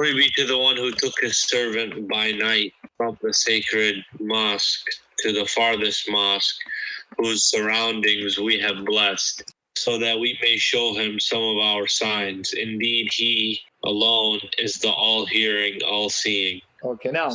Glory be to the one who took his servant by night from the sacred mosque to the farthest mosque, whose surroundings we have blessed, so that we may show him some of our signs. Indeed, he alone is the all-hearing, all-seeing. Okay, now,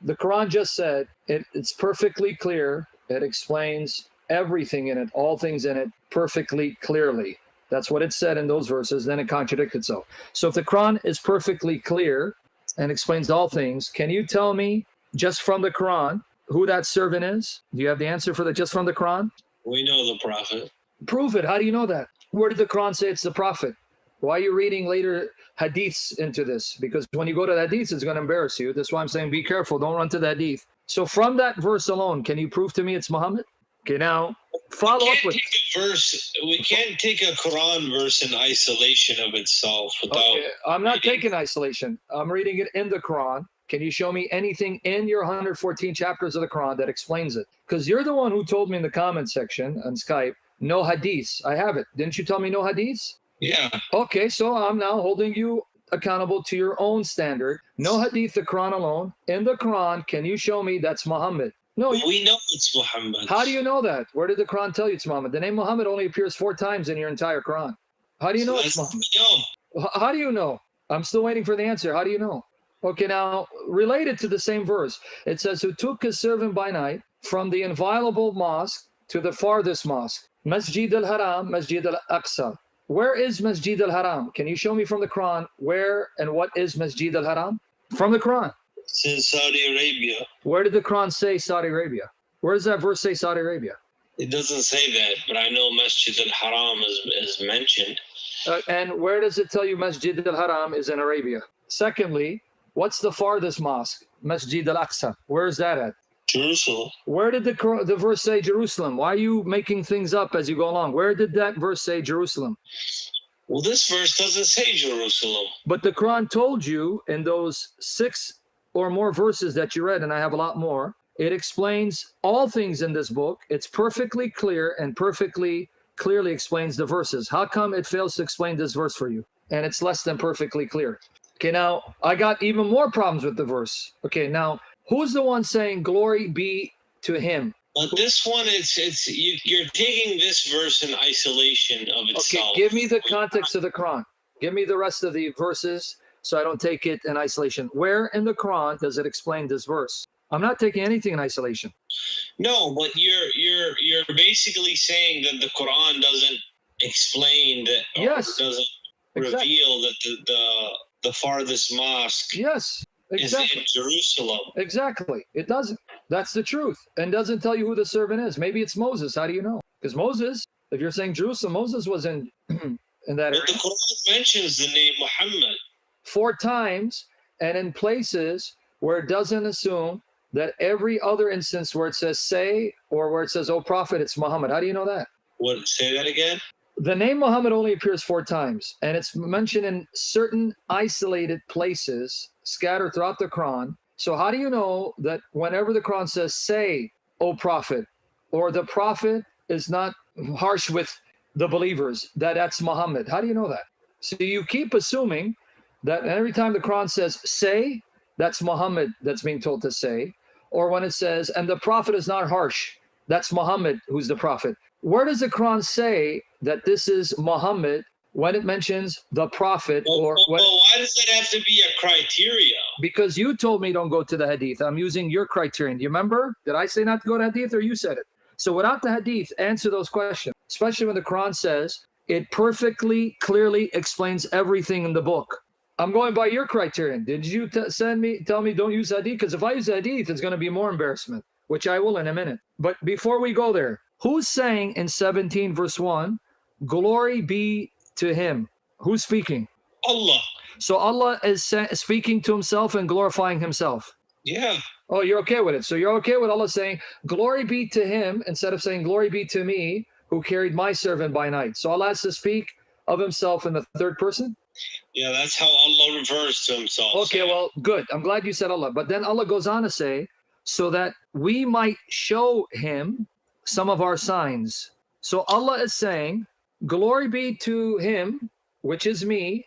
the Quran just said, it's perfectly clear. It explains everything in it, all things in it, perfectly clearly. That's what it said in those verses, then it contradicted itself. So if the Quran is perfectly clear and explains all things, can you tell me, just from the Quran, who that servant is? Do you have the answer for that just from the Quran? We know the Prophet. Prove it. How do you know that? Where did the Quran say it's the Prophet? Why are you reading later hadiths into this? Because when you go to the hadiths, it's going to embarrass you. That's why I'm saying be careful. Don't run to the hadith. So from that verse alone, can you prove to me it's Muhammad? Okay, now follow up with verse. We can't take a Quran verse in isolation of itself without. Okay, I'm not taking isolation. I'm reading it in the Quran. Can you show me anything in your 114 chapters of the Quran that explains it? Because you're the one who told me in the comment section on Skype, no hadiths. I have it. Didn't you tell me no hadiths? Yeah. Okay, so I'm now holding you accountable to your own standard. No hadith, the Quran alone. In the Quran, can you show me that's Muhammad? No. We know it's Muhammad. How do you know that? Where did the Quran tell you it's Muhammad? The name Muhammad only appears 4 times in your entire Quran. How do you know it's Muhammad? How do you know? I'm still waiting for the answer. How do you know? Okay, now, related to the same verse, it says, who took his servant by night from the inviolable mosque to the farthest mosque, Masjid al-Haram, Masjid al-Aqsa. Where is Masjid al-Haram? Can you show me from the Quran where and what is Masjid al-Haram? From the Quran. It's in Saudi Arabia. Where did the Quran say Saudi Arabia? Where does that verse say Saudi Arabia? It doesn't say that, but I know Masjid al-Haram is mentioned. And where does it tell you Masjid al-Haram is in Arabia? Secondly, what's the farthest mosque? Masjid al-Aqsa. Where is that at? Jerusalem. Where did the verse say Jerusalem? Why are you making things up as you go along? Where did that verse say Jerusalem? Well, this verse doesn't say Jerusalem. But the Quran told you in those 6 or more verses that you read, and I have a lot more, it explains all things in this book. It's perfectly clear and perfectly clearly explains the verses. How come it fails to explain this verse for you? And it's less than perfectly clear. Okay, now I got even more problems with the verse. Okay, now who's the one saying glory be to him? But this one, you're taking this verse in isolation of itself. Okay, give me the context of the Quran. Give me the rest of the verses so I don't take it in isolation. Where in the Quran does it explain this verse? I'm not taking anything in isolation. No, but you're basically saying that the Quran doesn't explain that, or yes, doesn't reveal that the farthest mosque yes, exactly. is in Jerusalem. Exactly. It doesn't. That's the truth. And doesn't tell you who the servant is. Maybe it's Moses. How do you know? Because Moses, if you're saying Jerusalem, Moses was in that area. But the Quran mentions the name Muhammad 4 times, and in places where it doesn't assume that every other instance where it says say or where it says, oh prophet, it's Muhammad. How do you know that? What? Say that again? The name Muhammad only appears 4 times, and it's mentioned in certain isolated places scattered throughout the Quran. So how do you know that whenever the Quran says, say, O prophet, or the prophet is not harsh with the believers, that's Muhammad? How do you know that? So you keep assuming that every time the Quran says, say, that's Muhammad that's being told to say. Or when it says, and the prophet is not harsh, that's Muhammad who's the prophet. Where does the Quran say that this is Muhammad when it mentions the prophet? Why does it have to be a criteria? Because you told me don't go to the hadith. I'm using your criterion. Do you remember? Did I say not to go to hadith or you said it? So without the hadith, answer those questions, especially when the Quran says it perfectly, clearly explains everything in the book. I'm going by your criterion. Did you tell me don't use hadith? Because if I use hadith, it's going to be more embarrassment, which I will in a minute. But before we go there, who's saying in 17 verse 1, glory be to him? Who's speaking? Allah. So Allah is speaking to himself and glorifying himself. Yeah. Oh, you're okay with it. So you're okay with Allah saying, glory be to him, instead of saying, glory be to me, who carried my servant by night. So Allah has to speak of himself in the 3rd person? Yeah, that's how Allah refers to himself. Okay, well, good. I'm glad you said Allah. But then Allah goes on to say, so that we might show him some of our signs. So Allah is saying, glory be to him, which is me,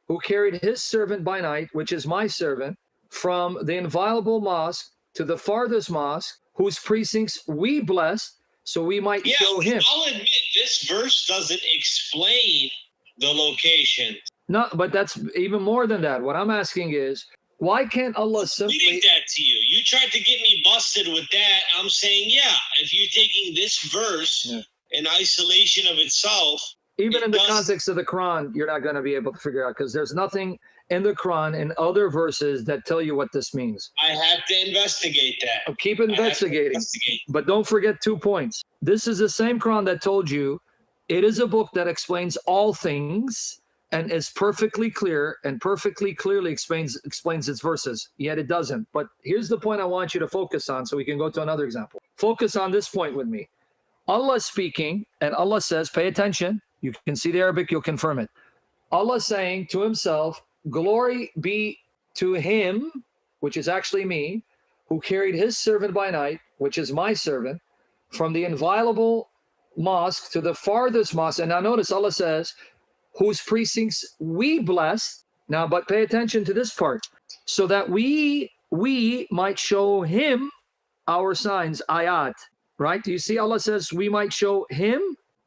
who carried his servant by night, which is my servant, from the inviolable mosque to the farthest mosque, whose precincts we blessed, so we might show him. I'll admit, this verse doesn't explain the location. No, but that's even more than that. What I'm asking is, why can't Allah Reading simply... that to you. You tried to get me busted with that. I'm saying, yeah, if you're taking this verse in isolation of itself, even in the context of the Quran, you're not going to be able to figure out, because there's nothing in the Quran and other verses that tell you what this means. I have to investigate that. Keep investigating. But don't forget 2 points. This is the same Quran that told you it is a book that explains all things and is perfectly clear and perfectly clearly explains its verses, yet it doesn't. But here's the point I want you to focus on, so we can go to another example. Focus on this point with me. Allah speaking, and Allah says, pay attention. You can see the Arabic, you'll confirm it. Allah saying to himself, glory be to him, which is actually me, who carried his servant by night, which is my servant, from the inviolable mosque to the farthest mosque. And now notice Allah says, whose precincts we blessed. Now, but pay attention to this part. So that we might show him our signs, ayat. Right? Do you see Allah says we might show him?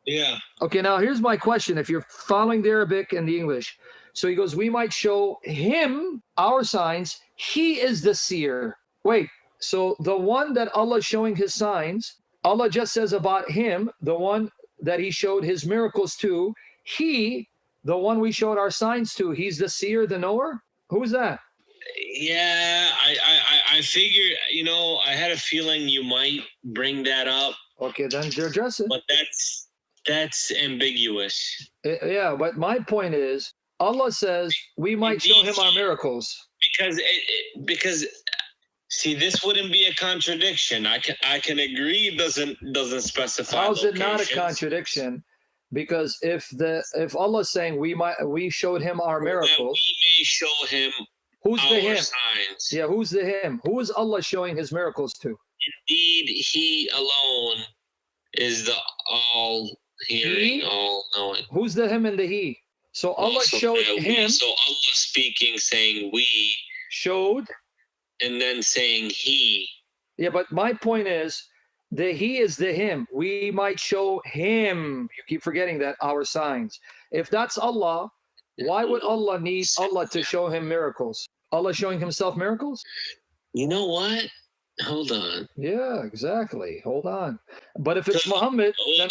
Yeah. Okay, now here's my question. If you're following the Arabic and the English. So he goes, we might show him our signs. He is the seer. Wait, so the one that Allah is showing his signs, Allah just says about him, the one that he showed his miracles to, he, the one we showed our signs to, he's the seer, the knower? Who's that? Yeah, I figured, I had a feeling you might bring that up. Okay, then address it. But that's ambiguous. Yeah, but my point is, Allah says we might show him our miracles. Because see, this wouldn't be a contradiction. I can agree it doesn't specify. How's it not a locations. Contradiction? Because if Allah is saying we showed him our miracles, we may show him who's the him? Signs. Yeah, who's the him? Who is Allah showing his miracles to? Indeed, he alone is the all-hearing, all-knowing. Who's the him and the he? So Allah showed him. So Allah speaking, saying we showed, and then saying he. Yeah, but my point is, the he is the him. We might show him. You keep forgetting that, our signs. If that's Allah, why would Allah need Allah to show him miracles? Allah showing himself miracles? You know what? Hold on. Yeah, exactly. Hold on. But if it's Muhammad, let me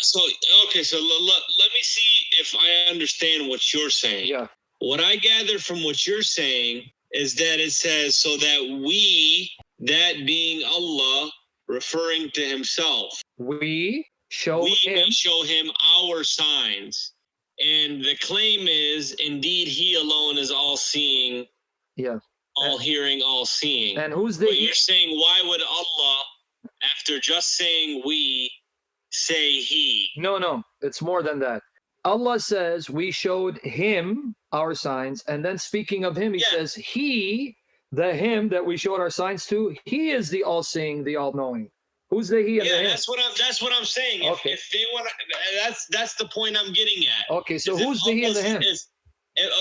see if I understand what you're saying. Yeah. What I gather from what you're saying is that it says, so that we, that being Allah, referring to himself, we show him our signs. And the claim is, indeed, he alone is all seeing. Yeah. All hearing, all seeing. And who's the... But you're saying, why would Allah, after just saying we, say he? No, it's more than that. Allah says we showed him our signs, and then speaking of him, he says he, the him that we showed our signs to, he is the all-seeing, the all-knowing. Who's the he and the him? That's what I'm saying. Okay. If they want, that's the point I'm getting at. Okay, so who's the he and the him?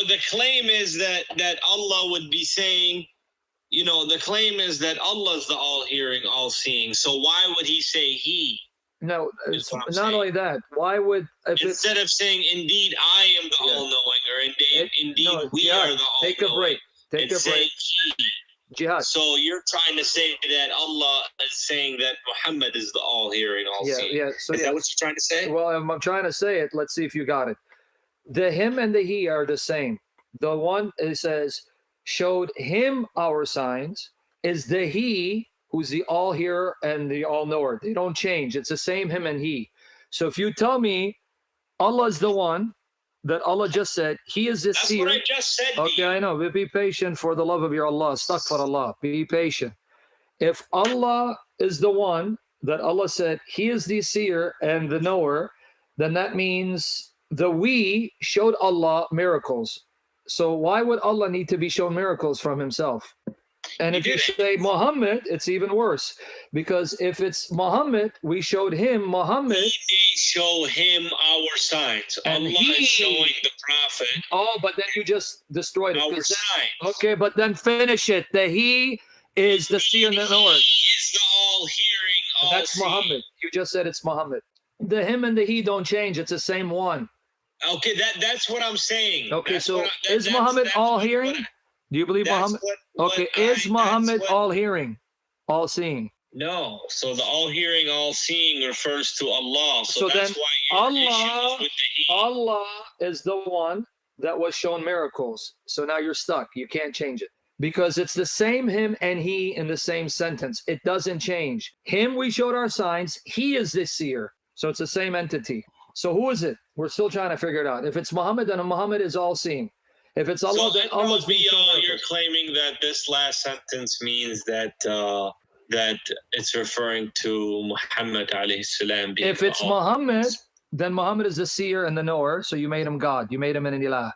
The claim is that Allah would be saying, the claim is that Allah's the all-hearing, all-seeing. So why would he say he? No, it's not only that. Why would... Instead of saying, indeed, I am the all-knowing, or indeed, we are the all-knowing. Take a break. Take a break. Jihad. So you're trying to say that Allah is saying that Muhammad is the all-hearing, all-seeing. Yeah. So is that what you're trying to say? Well, I'm trying to say it. Let's see if you got it. The him and the he are the same. The one, it says, showed him our signs, is the he who's the all-hearer and the all-knower. They don't change. It's the same him and he. So if you tell me Allah is the one that Allah just said, he is the seer. That's what I just said. Okay, I know. But be patient for the love of your Allah. Astaghfirullah. Be patient. If Allah is the one that Allah said, he is the seer and the knower, then that means the we showed Allah miracles. So why would Allah need to be shown miracles from himself? And if you didn't. say Muhammad, it's even worse. Because if it's Muhammad, we showed him Muhammad. We may show him our signs. And Allah he- is showing the Prophet Oh, but then you just destroyed it. our 'Cause signs. then- okay, but then finish it. The he is the seer and the knower. He is the all-hearing, all That's Muhammad. You just said it's Muhammad. The him and the he don't change. It's the same one. Okay, that's what I'm saying. Okay, That's so what I- that- is that's- Muhammad that's all what- hearing? what- Do you believe that's Muhammad? what Okay, I- is Muhammad that's what- all hearing, all seeing? No, so the all-hearing, all-seeing refers to Allah. So that's then why your issue Allah- is with the he. Allah is the one that was shown miracles. So now you're stuck. You can't change it. Because it's the same him and he in the same sentence. It doesn't change. Him, we showed our signs. He is the seer. So it's the same entity. So who is it? We're still trying to figure it out. If it's Muhammad, then Muhammad is all seeing. If it's Allah, So then Allah's being shown you're miracles. claiming that this last sentence means that that it's referring to Muhammad alayhi salam. If it's Muhammad, then Muhammad is the seer and the knower. So you made him God. You made him an ilah.